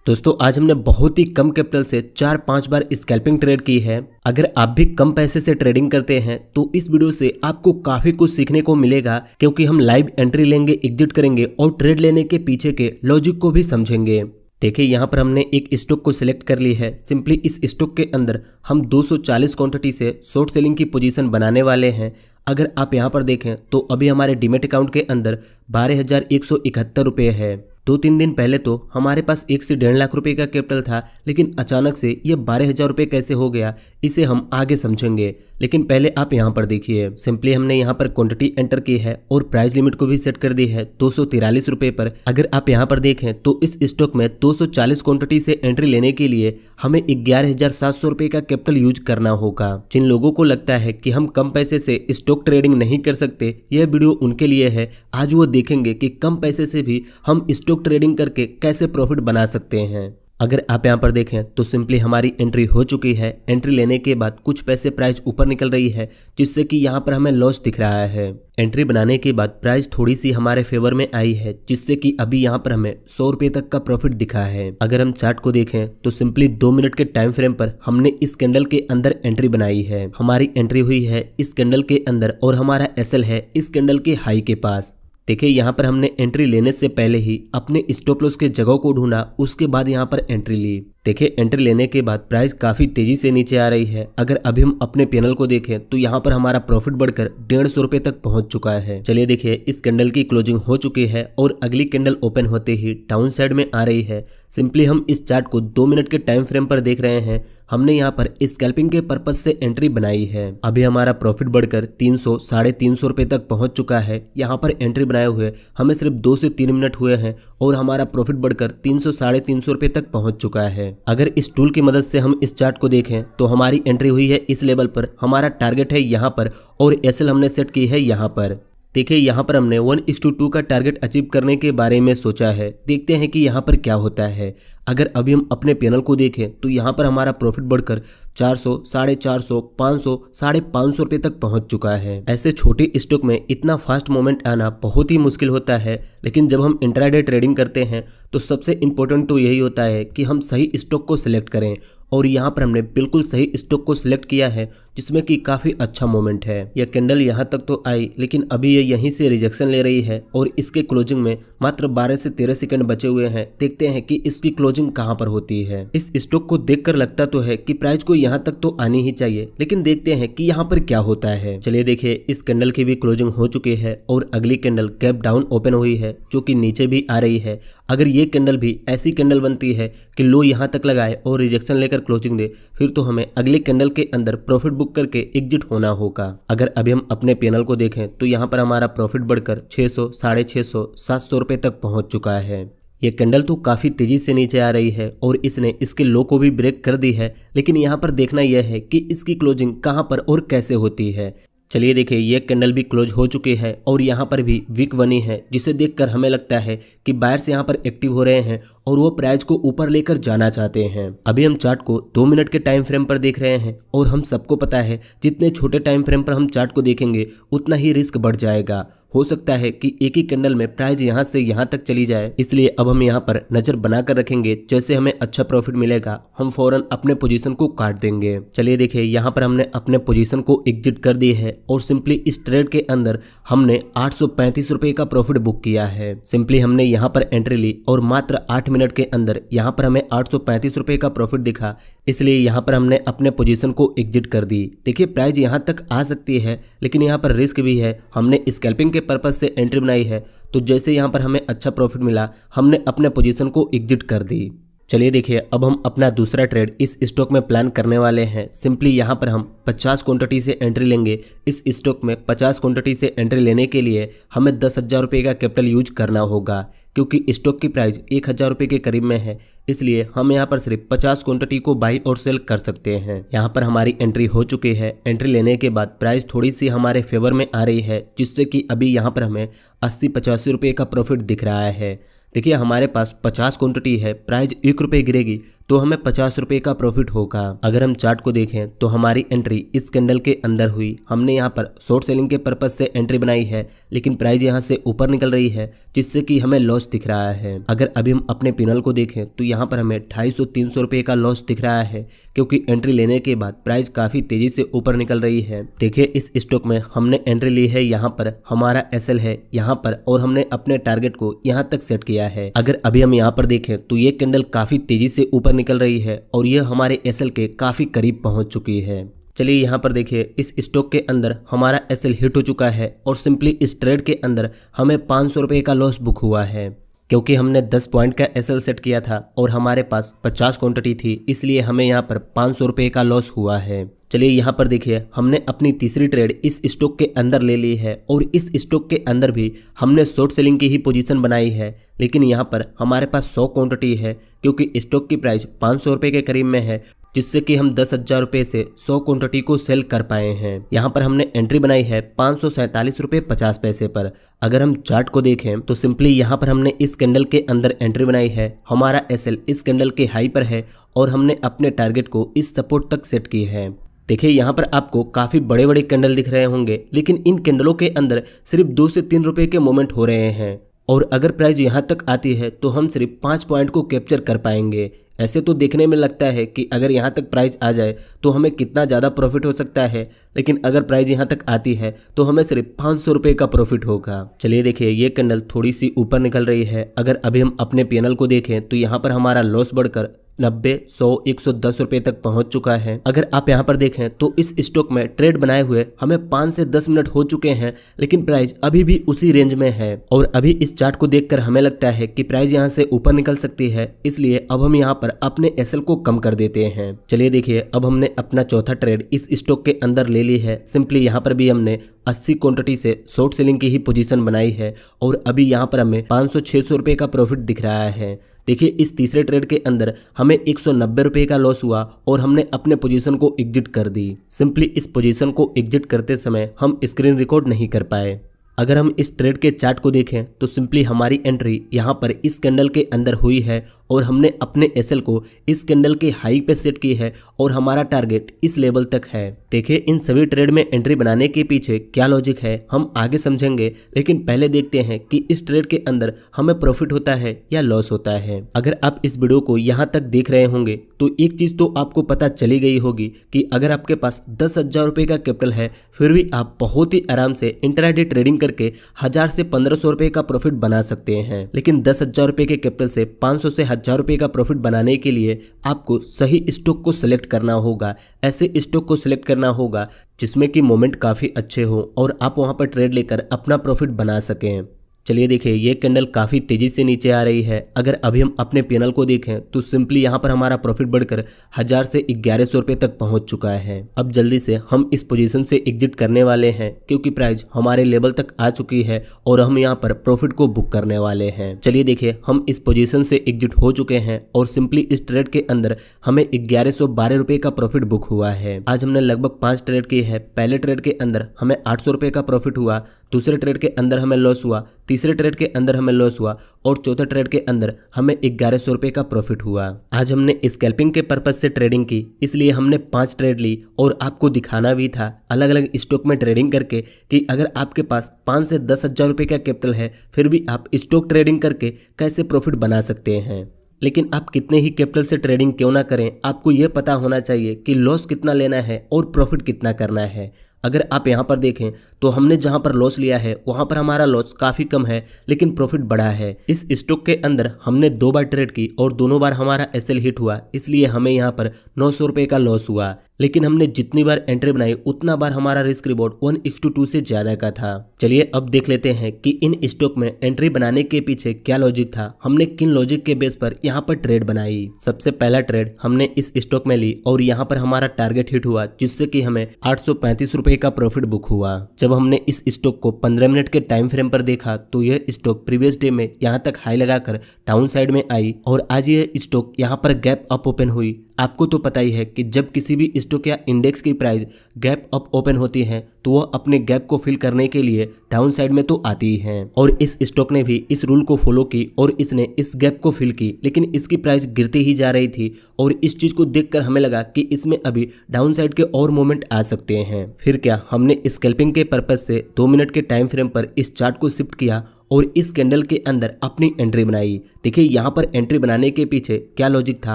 दोस्तों आज हमने बहुत ही कम कैपिटल से 4-5 बार स्कैल्पिंग ट्रेड की है। अगर आप भी कम पैसे से ट्रेडिंग करते हैं तो इस वीडियो से आपको काफी कुछ सीखने को मिलेगा, क्योंकि हम लाइव एंट्री लेंगे, एग्जिट करेंगे और ट्रेड लेने के पीछे के लॉजिक को भी समझेंगे। देखिए यहाँ पर हमने एक स्टॉक को सिलेक्ट कर ली है। सिंपली इस स्टॉक के अंदर हम 240 क्वांटिटी से शॉर्ट सेलिंग की पोजीशन बनाने वाले हैं। अगर आप यहाँ पर देखें तो अभी हमारे डीमेट अकाउंट के अंदर 12,171 रुपये है। 2-3 दिन पहले तो हमारे पास 1 से 1.5 लाख रुपए का कैपिटल था, लेकिन अचानक से ये 12,000 रुपये कैसे हो गया, इसे हम आगे समझेंगे। लेकिन पहले आप यहाँ पर देखिए, सिंपली हमने यहाँ पर क्वांटिटी एंटर की है और प्राइस लिमिट को भी सेट कर दी है 243 रुपये पर। अगर आप यहाँ पर देखें तो इस स्टॉक में 240 क्वांटिटी से एंट्री लेने के लिए हमें 11,700 रुपये का कैपिटल यूज करना होगा। जिन लोगों को लगता है कि हम कम पैसे से स्टॉक ट्रेडिंग नहीं कर सकते, यह वीडियो उनके लिए है। आज वो देखेंगे कि कम पैसे से भी हम स्टॉक ट्रेडिंग करके कैसे प्रॉफिट बना सकते हैं। अगर आप यहाँ पर देखें तो सिंपली हमारी एंट्री हो चुकी है। एंट्री लेने के बाद कुछ पैसे प्राइस ऊपर निकल रही है, जिससे कि यहाँ पर हमें लॉस दिख रहा है। एंट्री बनाने के बाद प्राइस थोड़ी सी हमारे फेवर में आई है, जिससे कि अभी यहाँ पर हमें 100 रुपये तक का प्रॉफिट दिखा है। अगर हम चार्ट को देखें तो सिंपली 2 मिनट के टाइम फ्रेम पर हमने इस कैंडल के अंदर एंट्री बनाई है। हमारी एंट्री हुई है इस कैंडल के अंदर और हमारा एसएल है इस कैंडल के हाई के पास। देखिए यहाँ पर हमने एंट्री लेने से पहले ही अपने स्टॉप लॉस के जगह को ढूंढा, उसके बाद यहाँ पर एंट्री ली। देखिए एंट्री लेने के बाद प्राइस काफी तेजी से नीचे आ रही है। अगर अभी हम अपने पैनल को देखें तो यहाँ पर हमारा प्रॉफिट बढ़कर 150 रुपये तक पहुंच चुका है। चलिए देखिए, इस कैंडल की क्लोजिंग हो चुकी है और अगली कैंडल ओपन होते ही डाउन साइड में आ रही है। सिंपली हम इस चार्ट को 2 मिनट के टाइम फ्रेम पर देख रहे हैं। हमने यहाँ पर स्कैल्पिंग के पर्पज से एंट्री बनाई है। अभी हमारा प्रॉफिट बढ़कर 300-350 रुपये तक पहुंच चुका है। यहाँ पर एंट्री बनाए हुए हमें सिर्फ 2 से 3 मिनट हुए हैं और हमारा प्रॉफिट बढ़कर 300-350 रुपये तक पहुंच चुका है। अगर इस टूल की मदद से हम इस चार्ट को देखें तो हमारी एंट्री हुई है इस लेवल पर, हमारा टारगेट है यहाँ पर और एसएल हमने सेट की है यहाँ पर। देखिए यहाँ पर हमने 1:2 का टारगेट अचीव करने के बारे में सोचा है। देखते हैं कि यहाँ पर क्या होता है। अगर अभी हम अपने पैनल को देखें तो यहाँ पर हमारा प्रॉफिट बढ़कर 400, 450, 500, 550 रुपये तक पहुँच चुका है। ऐसे छोटे स्टॉक में इतना फास्ट मोमेंट आना बहुत ही मुश्किल होता है, लेकिन जब हम इंट्राडे ट्रेडिंग करते हैं तो सबसे इम्पोर्टेंट तो यही होता है कि हम सही स्टॉक को सिलेक्ट करें। और यहाँ पर हमने बिल्कुल सही स्टॉक को सिलेक्ट किया है, जिसमें कि काफ़ी अच्छा मोमेंट है। यह कैंडल यहाँ तक तो आई, लेकिन अभी ये यहीं से रिजेक्शन ले रही है और इसके क्लोजिंग में मात्र 12 से 13 सेकंड बचे हुए हैं। देखते हैं कि इसकी क्लोजिंग कहाँ पर होती है। इस स्टॉक को देखकर लगता तो है कि प्राइस को यहाँ तक तो आनी ही चाहिए, लेकिन देखते हैं कि यहाँ पर क्या होता है। चलिए देखिए, इस कैंडल की भी क्लोजिंग हो चुकी है और अगली कैंडल गैप डाउन ओपन हुई है, जो कि नीचे भी आ रही है। अगर ये कैंडल भी ऐसी कैंडल बनती है कि लो यहाँ तक लगाए और रिजेक्शन लेकर क्लोजिंग दे, फिर तो हमें अगले कैंडल के अंदर प्रॉफिट बुक करके एग्जिट होना होगा। अगर अभी हम अपने पैनल को देखें तो यहाँ पर हमारा प्रॉफिट बढ़कर 600, 650, 700 रुपये तक पहुँच चुका है। ये कैंडल तो काफ़ी तेजी से नीचे आ रही है और इसने इसके लो को भी ब्रेक कर दी है, लेकिन यहाँ पर देखना यह है कि इसकी क्लोजिंग कहाँ पर और कैसे होती है। चलिए देखिए, ये कैंडल भी क्लोज हो चुकी है और यहाँ पर भी वीक बनी है, जिसे देखकर हमें लगता है कि बायर्स यहाँ पर एक्टिव हो रहे हैं और वो प्राइस को ऊपर लेकर जाना चाहते हैं। अभी हम चार्ट को 2 मिनट के टाइम फ्रेम पर देख रहे हैं और हम सबको पता है जितने छोटे टाइम फ्रेम पर हम चार्ट को देखेंगे उतना ही रिस्क बढ़ जाएगा। हो सकता है कि एक ही कैंडल में प्राइस यहाँ से यहाँ तक चली जाए, इसलिए अब हम यहाँ पर नजर बनाकर रखेंगे। जैसे हमें अच्छा प्रॉफिट मिलेगा हम फौरन अपने पोजीशन को काट देंगे। चलिए देखिए, यहाँ पर हमने अपने पोजीशन को एग्जिट कर दी है और सिंपली इस ट्रेड के अंदर हमने 835 रुपये का प्रॉफिट बुक किया है। सिंपली हमने यहाँ पर एंट्री ली और मात्र 8 मिनट के अंदर यहाँ पर हमें 835 रुपये का प्रॉफिट दिखा, इसलिए यहाँ पर हमने अपने पोजीशन को एग्जिट कर दी। देखिए प्राइस यहाँ तक आ सकती है, लेकिन यहाँ पर रिस्क भी है। हमने स्कैल्पिंग के पर्पज से एंट्री बनाई है, तो जैसे यहाँ पर हमें अच्छा प्रॉफिट मिला हमने अपने पोजीशन को एग्जिट कर दी। चलिए देखिए, अब हम अपना दूसरा ट्रेड इस स्टॉक में प्लान करने वाले हैं। सिंपली यहाँ पर हम 50 क्वांटिटी से एंट्री लेंगे। इस स्टॉक में 50 क्वांटिटी से एंट्री लेने के लिए हमें 10,000 रुपये का कैपिटल यूज करना होगा, क्योंकि स्टॉक की प्राइस 1,000 रुपये के करीब में है, इसलिए हम यहाँ पर सिर्फ 50 क्वांटिटी को बाई और सेल कर सकते हैं। यहाँ पर हमारी एंट्री हो चुकी है। एंट्री लेने के बाद प्राइस थोड़ी सी हमारे फेवर में आ रही है, जिससे कि अभी यहाँ पर हमें 80-85 रुपये का प्रॉफिट दिख रहा है। देखिए हमारे पास 50 क्वांटिटी है, प्राइस 1 रुपये गिरेगी तो हमें 50 रुपए का प्रॉफिट होगा। अगर हम चार्ट को देखें तो हमारी एंट्री इस कैंडल के अंदर हुई। हमने यहाँ पर शॉर्ट सेलिंग के पर्पज से एंट्री बनाई है, लेकिन प्राइस यहाँ से ऊपर निकल रही है, जिससे कि हमें लॉस दिख रहा है। अगर अभी हम अपने पिनल को देखें तो यहाँ पर हमें 250-300 रुपए का लॉस दिख रहा है, क्योंकि एंट्री लेने के बाद प्राइस काफी तेजी से ऊपर निकल रही है। देखिए इस स्टॉक में हमने एंट्री ली है, यहाँ पर हमारा एसएल है यहाँ पर, और हमने अपने टारगेट को यहाँ तक सेट किया है। अगर अभी हम यहाँ पर देखें तो ये कैंडल काफी तेजी से ऊपर निकल रही है और यह हमारे एसएल के काफी करीब पहुंच चुकी है। चलिए यहाँ पर देखिए इस स्टॉक के अंदर हमारा एसएल हिट हो चुका है और सिंपली इस ट्रेड के अंदर हमें 500 रुपए का लॉस बुक हुआ है, क्योंकि हमने 10 पॉइंट का एसएल सेट किया था और हमारे पास 50 क्वांटिटी थी, इसलिए हमें यहाँ पर 500 रुपए का लॉस हुआ है। चलिए यहाँ पर देखिए हमने अपनी तीसरी ट्रेड इस स्टॉक के अंदर ले ली है और इस स्टॉक के अंदर भी हमने शॉर्ट सेलिंग की ही पोजीशन बनाई है, लेकिन यहाँ पर हमारे पास 100 क्वांटिटी है, क्योंकि स्टॉक की प्राइस 500 रुपए के करीब में है, जिससे कि हम 10,000 रुपए से 100 क्वांटिटी को सेल कर पाए हैं। यहाँ पर हमने एंट्री बनाई है 547 रुपए 50 पैसे पर। अगर हम चार्ट को देखें तो सिंपली यहाँ पर हमने इस कैंडल के अंदर एंट्री बनाई है। हमारा एसएल इस कैंडल के हाई पर है और हमने अपने टारगेट को इस सपोर्ट तक सेट की है। देखिए यहाँ पर आपको काफी बड़े बड़े कैंडल दिख रहे होंगे, लेकिन इन कैंडलों के अंदर सिर्फ 2 से 3 रुपए के मोमेंट हो रहे हैं, और अगर प्राइस यहाँ तक आती है तो हम सिर्फ 5 पॉइंट को कैप्चर कर पाएंगे। ऐसे तो देखने में लगता है कि अगर यहाँ तक प्राइस आ जाए तो हमें कितना ज़्यादा प्रॉफिट हो सकता है, लेकिन अगर प्राइस यहाँ तक आती है तो हमें सिर्फ 500 रुपए का प्रॉफिट होगा। चलिए देखिए ये कैंडल थोड़ी सी ऊपर निकल रही है। अगर अभी हम अपने पीएनएल को देखें तो यहाँ पर हमारा लॉस बढ़कर 90, 100, 110 रुपए तक पहुंच चुका है। अगर आप यहाँ पर देखें तो इस स्टॉक में ट्रेड बनाए हुए हमें 5 से 10 मिनट हो चुके हैं, लेकिन प्राइस अभी भी उसी रेंज में है, और अभी इस चार्ट को देखकर हमें लगता है कि प्राइस यहाँ से ऊपर निकल सकती है, इसलिए अब हम यहाँ पर अपने एसएल को कम कर देते हैं। चलिए देखिए अब हमने अपना चौथा ट्रेड इस स्टॉक के अंदर ले ली है। सिंपली यहाँ पर भी हमने 80 क्वांटिटी से शॉर्ट सेलिंग की ही पोजीशन बनाई है और अभी यहाँ पर हमें 500-600 रुपए का प्रॉफिट दिख रहा है। देखिए इस तीसरे ट्रेड के अंदर हमें 190 रुपए का लॉस हुआ और हमने अपने पोजीशन को एग्जिट कर दी। सिंपली इस पोजीशन को एग्जिट करते समय हम स्क्रीन रिकॉर्ड नहीं कर पाए। अगर हम इस ट्रेड के चार्ट को देखें तो सिंपली हमारी एंट्री यहाँ पर इस कैंडल के अंदर हुई है और हमने अपने एसएल को इस कैंडल के हाई पे सेट की है और हमारा टारगेट इस लेवल तक है। देखिए इन सभी ट्रेड में एंट्री बनाने के पीछे क्या लॉजिक है हम आगे समझेंगे, लेकिन पहले देखते हैं कि इस ट्रेड के अंदर हमें प्रॉफिट होता है या लॉस होता है। अगर आप इस वीडियो को यहाँ तक देख रहे होंगे तो एक चीज तो आपको पता चली गई होगी कि अगर आपके पास 10,000 रुपए का कैपिटल है फिर भी आप बहुत ही आराम से इंट्राडे ट्रेडिंग करके 1000 से 1500 रुपए का प्रॉफिट बना सकते हैं। लेकिन 10,000 रुपए के कैपिटल से 500 से 1000 रुपए का प्रॉफिट बनाने के लिए आपको सही स्टॉक को सिलेक्ट करना होगा। ऐसे स्टॉक को सिलेक्ट करना होगा जिसमें कि मोमेंट काफी अच्छे हो और आप वहां पर ट्रेड लेकर अपना प्रॉफिट बना सकें। चलिए देखिए ये कैंडल काफी तेजी से नीचे आ रही है। अगर अभी हम अपने पीएनएल को देखें तो सिंपली यहाँ पर हमारा प्रॉफिट बढ़कर 1000 से 1100 रुपए तक पहुंच चुका है। अब जल्दी से हम इस पोजीशन से एग्जिट करने वाले हैं, क्योंकि प्राइस हमारे लेवल तक आ चुकी है और हम यहाँ पर प्रॉफिट को बुक करने वाले हैं। चलिए देखिए हम इस पोजीशन से एग्जिट हो चुके हैं और सिंपली इस ट्रेड के अंदर हमें 1112 रुपए का प्रॉफिट बुक हुआ है। आज हमने लगभग 5 ट्रेड की है। पहले ट्रेड के अंदर हमें 800 रुपए का प्रॉफिट हुआ, दूसरे ट्रेड के अंदर हमें लॉस हुआ, तीसरे ट्रेड के अंदर हमें लॉस हुआ और चौथे ट्रेड के अंदर हमें 1100 रुपए का प्रॉफिट हुआ। आज हमने स्कैल्पिंग के पर्पज से ट्रेडिंग की, इसलिए हमने 5 ट्रेड ली और आपको दिखाना भी था अलग अलग स्टॉक में ट्रेडिंग करके कि अगर आपके पास 5 से 10,000 रुपए का कैपिटल है फिर भी आप स्टॉक ट्रेडिंग करके कैसे प्रॉफिट बना सकते हैं। लेकिन आप कितने ही कैपिटल से ट्रेडिंग क्यों ना करें, आपको यह पता होना चाहिए कि लॉस कितना लेना है और प्रॉफिट कितना करना है। अगर आप यहाँ पर देखें तो हमने जहाँ पर लॉस लिया है वहाँ पर हमारा लॉस काफ़ी कम है, लेकिन प्रॉफिट बड़ा है। इस स्टॉक के अंदर हमने 2 बार ट्रेड की और दोनों बार हमारा एसएल हिट हुआ, इसलिए हमें यहाँ पर 900 रुपए का लॉस हुआ। लेकिन हमने जितनी बार एंट्री बनाई उतना बार हमारा रिस्क रिवॉर्ड 1:2 से ज्यादा का था। चलिए अब देख लेते हैं कि इन स्टॉक में एंट्री बनाने के पीछे क्या लॉजिक था, हमने किन लॉजिक के बेस पर यहाँ पर ट्रेड बनाई। सबसे पहला ट्रेड हमने इस स्टॉक में ली और यहाँ पर हमारा टारगेट हिट हुआ, जिससे कि हमें 835 रुपए का प्रॉफिट बुक हुआ। जब हमने इस स्टॉक को 15 मिनट के टाइम फ्रेम पर देखा तो यह स्टॉक प्रीवियस डे में यहाँ तक हाई लगाकर डाउन साइड में आई और आज यह स्टॉक यहाँ पर गैप अप ओपन हुई। आपको तो पता ही है कि जब किसी भी स्टॉक या इंडेक्स की प्राइस गैप अप ओपन होती है तो वह अपने गैप को फिल करने के लिए डाउन साइड में तो आती ही है, और इस स्टॉक ने भी इस रूल को फॉलो की और इसने इस गैप को फिल की, लेकिन इसकी प्राइस गिरती ही जा रही थी और इस चीज को देखकर हमें लगा कि इसमें अभी डाउन साइड के और मोमेंट आ सकते हैं। फिर क्या, हमने स्कैल्पिंग के पर्पज से 2 मिनट के टाइम फ्रेम पर इस चार्ट को शिफ्ट किया और इस कैंडल के अंदर अपनी एंट्री बनाई। देखिए यहाँ पर एंट्री बनाने के पीछे क्या लॉजिक था,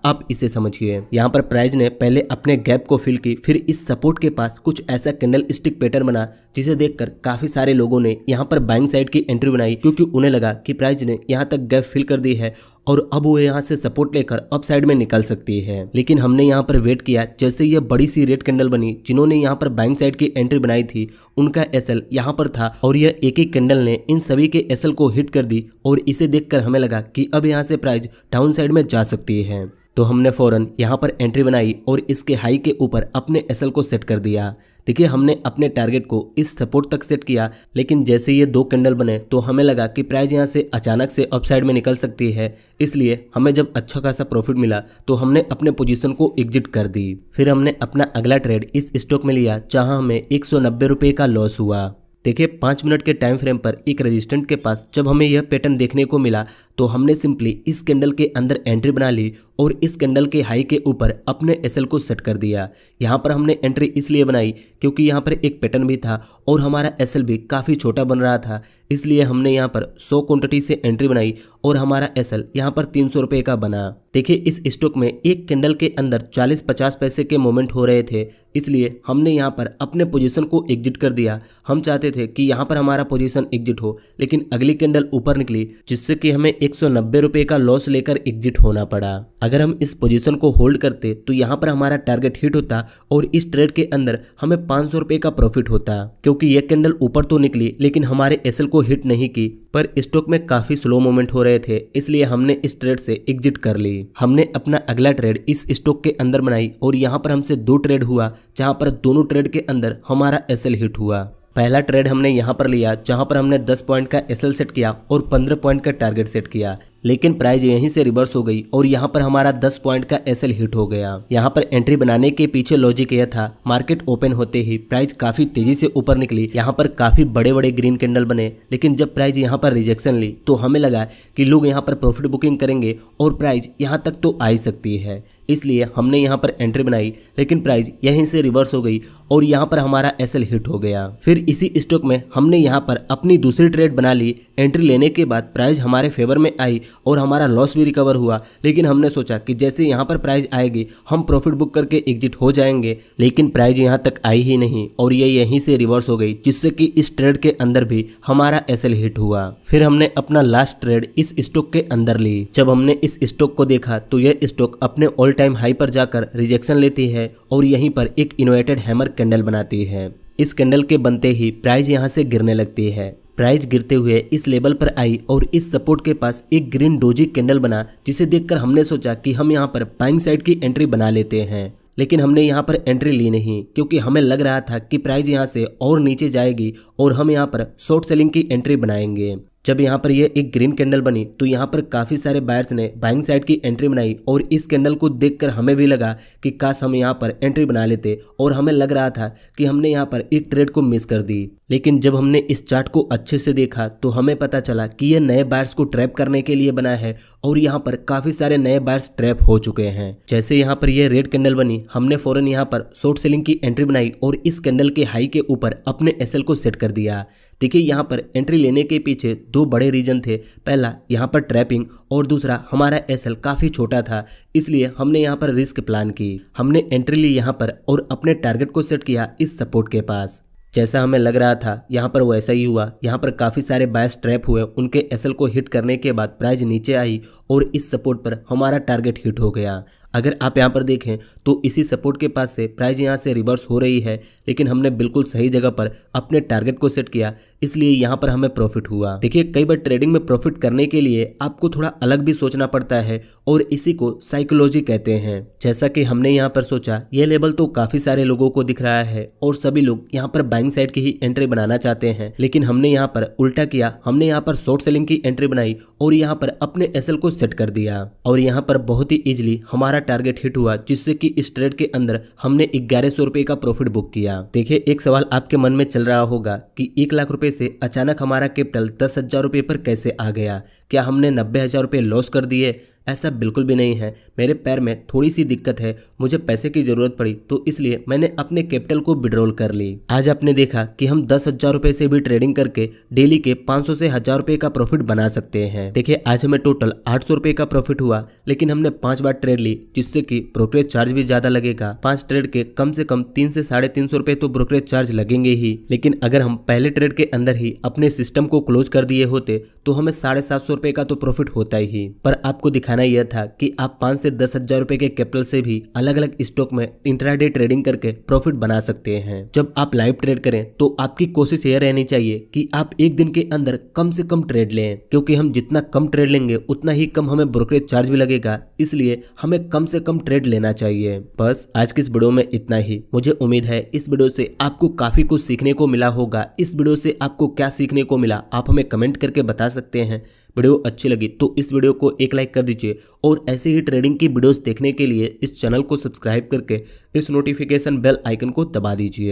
आप इसे समझिए। यहाँ पर प्राइस ने पहले अपने गैप को फिल की, फिर इस सपोर्ट के पास कुछ ऐसा कैंडल स्टिक पैटर्न बना जिसे देखकर काफी सारे लोगों ने यहाँ पर बाइंग साइड की एंट्री बनाई, क्योंकि उन्हें लगा कि प्राइस ने यहाँ तक गैप फिल कर दी है और अब वो यहाँ से सपोर्ट लेकर अप साइड में निकल सकती है। लेकिन हमने यहाँ पर वेट किया, जैसे ये बड़ी सी रेड कैंडल बनी, जिन्होंने यहाँ पर बाइंग साइड की एंट्री बनाई थी उनका एसएल यहाँ पर था और यह एक एक कैंडल ने इन सभी के एसएल को हिट कर दी और इसे देखकर हमें लगा कि अब यहाँ से प्राइस डाउन साइड में जा सकती है। तो हमने फौरन यहाँ पर एंट्री बनाई और इसके हाई के ऊपर अपने एसएल को सेट कर दिया। देखिए हमने अपने टारगेट को इस सपोर्ट तक सेट किया, लेकिन जैसे ये 2 कैंडल बने तो हमें लगा कि प्राइस यहाँ से अचानक से अपसाइड में निकल सकती है, इसलिए हमें जब अच्छा खासा प्रॉफिट मिला तो हमने अपने पोजीशन को एग्जिट कर दी। फिर हमने अपना अगला ट्रेड इस स्टॉक में लिया जहां हमें 190 रुपये का लॉस हुआ। देखिए 5 मिनट के टाइम फ्रेम पर एक रेजिस्टेंट के पास जब हमें यह पैटर्न देखने को मिला तो हमने सिंपली इस कैंडल के अंदर एंट्री बना ली और इस कैंडल के हाई के ऊपर अपने एसएल को सेट कर दिया। यहाँ पर हमने एंट्री इसलिए बनाई क्योंकि यहाँ पर एक पैटर्न भी था और हमारा एसएल भी काफ़ी छोटा बन रहा था, इसलिए हमने यहाँ पर 100 क्वांटिटी से एंट्री बनाई और हमारा एसएल यहाँ पर 300 रुपये का बना। देखिए इस स्टॉक में एक कैंडल के अंदर 40-50 पैसे के मोमेंट हो रहे थे, इसलिए हमने यहाँ पर अपने पोजीशन को एग्जिट कर दिया। हम चाहते थे कि यहाँ पर हमारा पोजीशन एग्जिट हो, लेकिन अगली कैंडल ऊपर निकली जिससे कि हमें 190 रुपये का लॉस लेकर एग्जिट होना पड़ा। अगर हम इस पोजीशन को होल्ड करते तो यहाँ पर हमारा टारगेट हिट होता और इस ट्रेड के अंदर हमें 500 रुपये का प्रॉफिट होता, क्योंकि यह कैंडल ऊपर तो निकली लेकिन हमारे एसएल को हिट नहीं की। पर स्टॉक में काफी स्लो मोमेंट हो रहे थे, इसलिए हमने इस ट्रेड से एग्जिट कर ली। हमने अपना अगला ट्रेड इस स्टॉक के अंदर बनाई और यहाँ पर हमसे 2 ट्रेड हुआ जहाँ पर दोनों ट्रेड के अंदर हमारा एसएल हिट हुआ। पहला ट्रेड हमने यहाँ पर लिया जहाँ पर हमने 10 पॉइंट का एसएल सेट किया और 15 पॉइंट का टारगेट सेट किया, लेकिन प्राइस यहीं से रिवर्स हो गई और यहाँ पर हमारा 10 पॉइंट का एसएल हिट हो गया। यहाँ पर एंट्री बनाने के पीछे लॉजिक यह था, मार्केट ओपन होते ही प्राइस काफी तेजी से ऊपर निकली, यहाँ पर काफी बड़े बड़े ग्रीन कैंडल बने, लेकिन जब प्राइस यहाँ पर रिजेक्शन ली तो हमें लगा कि लोग यहाँ पर प्रॉफिट बुकिंग करेंगे और प्राइस यहाँ तक तो आ ही सकती है, इसलिए हमने यहाँ पर एंट्री बनाई, लेकिन प्राइस यहीं से रिवर्स हो गई और यहाँ पर हमारा एसएल हिट हो गया। फिर इसी स्टॉक में हमने यहाँ पर अपनी दूसरी ट्रेड बना ली। एंट्री लेने के बाद प्राइस हमारे फेवर में आई और हमारा लॉस भी रिकवर हुआ, लेकिन हमने सोचा कि जैसे यहाँ पर प्राइस आएगी हम प्रॉफिट बुक करके एग्जिट हो जाएंगे, लेकिन प्राइस यहाँ तक आई ही नहीं और ये यहीं से रिवर्स हो गई, जिससे कि इस ट्रेड के अंदर भी हमारा एसएल हिट हुआ। फिर हमने अपना लास्ट ट्रेड इस स्टॉक के अंदर ली। जब हमने इस स्टॉक को देखा तो यह स्टॉक अपने ऑल टाइम हाई पर जाकर रिजेक्शन लेती है और यहीं पर एक इन्वर्टेड हैमर कैंडल बनाती है। इस कैंडल के बनते ही प्राइस यहाँ से गिरने लगती है। प्राइस गिरते हुए इस लेवल पर आई और इस सपोर्ट के पास एक ग्रीन डोजी कैंडल बना, जिसे देखकर हमने सोचा कि हम यहाँ पर बाइंग साइड की एंट्री बना लेते हैं, लेकिन हमने यहाँ पर एंट्री ली नहीं क्योंकि हमें लग रहा था कि प्राइस यहाँ से और नीचे जाएगी और हम यहाँ पर शॉर्ट सेलिंग की एंट्री बनाएंगे। जब यहाँ पर ये एक ग्रीन कैंडल बनी तो यहाँ पर काफी सारे बायर्स ने बाइंग साइड की एंट्री बनाई और इस कैंडल को देखकर हमें भी लगा कि काश हम यहाँ पर एंट्री बना लेते, और हमें लग रहा था कि हमने यहाँ पर एक ट्रेड को मिस कर दी। लेकिन जब हमने इस चार्ट को अच्छे से देखा तो हमें पता चला कि यह नए बायर्स को ट्रैप करने के लिए बना है और यहाँ पर काफी सारे नए बायर्स ट्रैप हो चुके हैं। जैसे यहाँ पर यह रेड कैंडल बनी, हमने फौरन यहाँ पर शॉर्ट सेलिंग की एंट्री बनाई और इस कैंडल के हाई के ऊपर अपने एसएल को सेट कर दिया। देखिए यहाँ पर एंट्री लेने के पीछे 2 बड़े रीजन थे। पहला यहाँ पर ट्रैपिंग और दूसरा हमारा एसएल काफी छोटा था, इसलिए हमने यहाँ पर रिस्क प्लान की। हमने एंट्री ली यहाँ पर और अपने टारगेट को सेट किया इस सपोर्ट के पास। जैसा हमें लग रहा था यहाँ पर वैसा ही हुआ। यहाँ पर काफ़ी सारे बायर्स ट्रैप हुए, उनके एसएल को हिट करने के बाद प्राइस नीचे आई और इस सपोर्ट पर हमारा टारगेट हिट हो गया। अगर आप यहाँ पर देखें तो इसी सपोर्ट के पास से प्राइस यहाँ से रिवर्स हो रही है, लेकिन हमने बिल्कुल सही जगह पर अपने टारगेट को सेट किया, इसलिए यहाँ पर हमें प्रॉफिट हुआ। देखिए कई बार ट्रेडिंग में प्रॉफिट करने के लिए आपको थोड़ा अलग भी सोचना पड़ता है और इसी को साइकोलॉजी कहते हैं। जैसा कि हमने यहाँ पर सोचा ये लेवल तो काफी सारे लोगों को दिख रहा है और सभी लोग यहाँ पर बाइंग साइड की ही एंट्री बनाना चाहते हैं, लेकिन हमने यहाँ पर उल्टा किया। हमने यहाँ पर शॉर्ट सेलिंग की एंट्री बनाई और यहाँ पर अपने एसएल को सेट कर दिया और यहाँ पर बहुत ही इजीली हमारा टारगेट हिट हुआ, जिससे कि इस ट्रेड के अंदर हमने 1100 रुपए का प्रॉफिट बुक किया। देखिए, एक सवाल आपके मन में चल रहा होगा कि 1 लाख रुपए से अचानक हमारा कैपिटल 10,000 रुपए पर कैसे आ गया? क्या हमने 90,000 रुपए लॉस कर दिए? ऐसा बिल्कुल भी नहीं है। मेरे पैर में थोड़ी सी दिक्कत है, मुझे पैसे की जरूरत पड़ी तो इसलिए मैंने अपने कैपिटल को विड्रॉल कर ली। आज आपने देखा कि हम 10,000 रुपए से भी ट्रेडिंग करके डेली के 500 से 1000 रुपए का प्रॉफिट बना सकते हैं। देखिए, आज हमें टोटल 800 रुपए का प्रॉफिट हुआ, लेकिन हमने 5 बार ट्रेड ली, जिससे कि ब्रोकरेज चार्ज भी ज्यादा लगेगा। 5 ट्रेड के कम से कम 3 से 350 रुपए तो ब्रोकरेज चार्ज लगेंगे ही। लेकिन अगर हम पहले ट्रेड के अंदर ही अपने सिस्टम को क्लोज कर दिए होते तो हमें 750 रुपए का तो प्रॉफिट होता ही। पर आपको दिखाना यह था कि आप 5 से 10,000 रुपए के कैपिटल से भी अलग अलग स्टॉक में इंट्राडे ट्रेडिंग करके प्रॉफिट बना सकते हैं। जब आप लाइव ट्रेड करें तो आपकी कोशिश यह रहनी चाहिए कि आप एक दिन के अंदर कम से कम ट्रेड लें, क्योंकि हम जितना कम ट्रेड लेंगे उतना ही कम हमें ब्रोकरेज चार्ज भी लगेगा, इसलिए हमें कम से कम ट्रेड लेना चाहिए। बस आज की इस वीडियो में इतना ही। मुझे उम्मीद है इस वीडियो से आपको काफी कुछ सीखने को मिला होगा। इस वीडियो से आपको क्या सीखने को मिला आप हमें कमेंट करके बता सकते हैं। वीडियो अच्छी लगी तो इस वीडियो को एक लाइक कर दीजिए और ऐसे ही ट्रेडिंग की वीडियोस देखने के लिए इस चैनल को सब्सक्राइब करके इस नोटिफिकेशन बेल आइकन को दबा दीजिए।